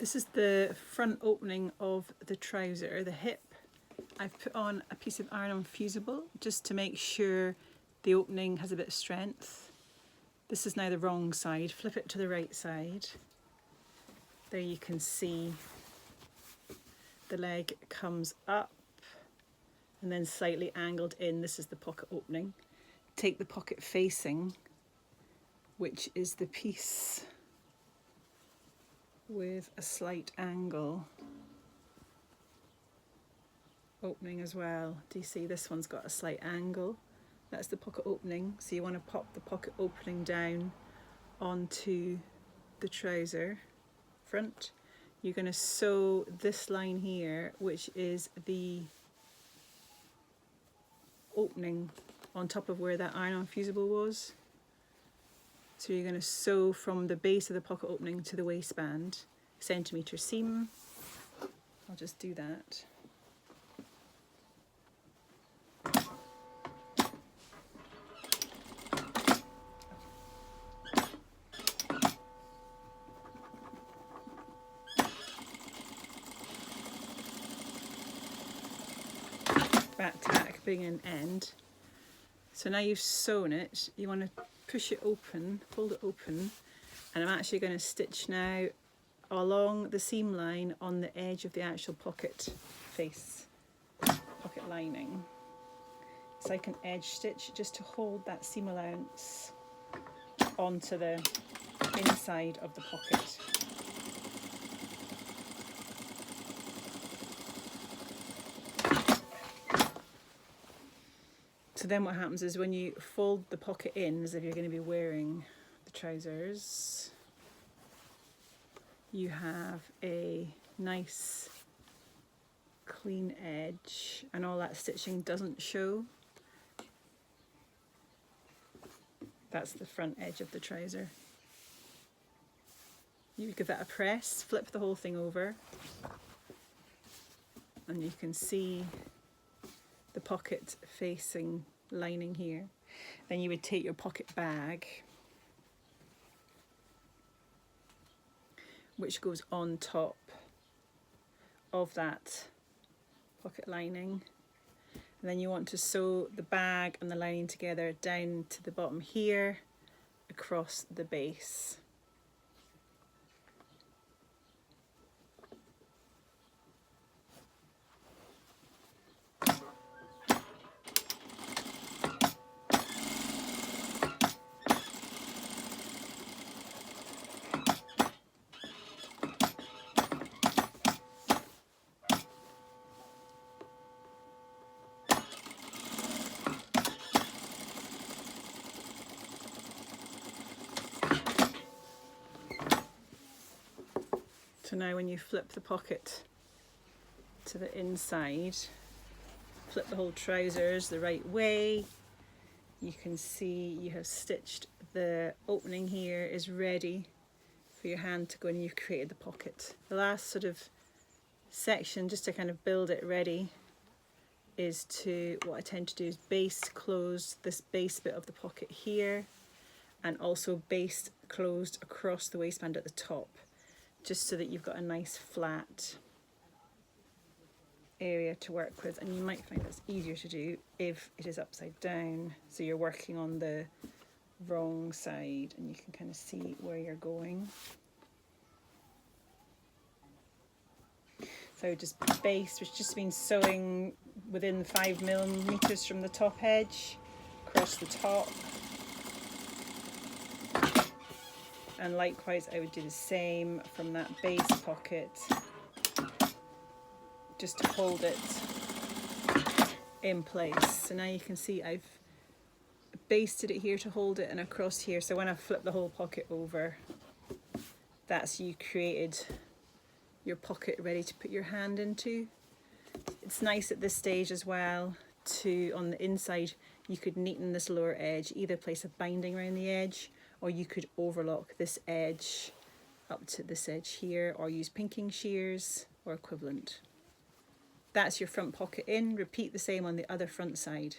This is the front opening of the trouser, the hip. I've put on a piece of iron-on fusible just to make sure the opening has a bit of strength. This is now the wrong side. Flip it to the right side. There you can see the leg comes up and then slightly angled in. This is the pocket opening. Take the pocket facing, which is the piece with a slight angle opening as well. Do you see this one's got a slight angle? That's the pocket opening. So you want to pop the pocket opening down onto the trouser front. You're going to sew this line here, which is the opening on top of where that iron-on fusible was. So you're going to sew from the base of the pocket opening to the waistband, centimetre seam. I'll just do that. Back tack, bring in end. So now you've sewn it, you want to push it open, fold it open, and I'm actually going to stitch now along the seam line on the edge of the actual pocket face, pocket lining. So I can edge stitch just to hold that seam allowance onto the inside of the pocket. So then what happens is when you fold the pocket in, as if you're going to be wearing the trousers, you have a nice clean edge and all that stitching doesn't show. That's the front edge of the trouser. You give that a press, flip the whole thing over, and you can see the pocket facing lining here. Then you would take your pocket bag, which goes on top of that pocket lining, and then you want to sew the bag and the lining together down to the bottom here across the base. So now when you flip the pocket to the inside, flip the whole trousers the right way, you can see you have stitched the opening here is ready for your hand to go in and you've created the pocket. The last sort of section, just to kind of build it ready, is what I tend to do is baste close this base bit of the pocket here, and also baste closed across the waistband at the top, just so that you've got a nice flat area to work with. And you might find that's easier to do if it is upside down, so you're working on the wrong side and you can kind of see where you're going. So just baste, which just means sewing within 5mm from the top edge across the top. And likewise, I would do the same from that base pocket, just to hold it in place. So now you can see I've basted it here to hold it and across here. So when I flip the whole pocket over, that's you created your pocket ready to put your hand into. It's nice at this stage as well to, on the inside, you could neaten this lower edge, either place a binding around the edge, or you could overlock this edge up to this edge here, or use pinking shears or equivalent. That's your front pocket in. Repeat the same on the other front side.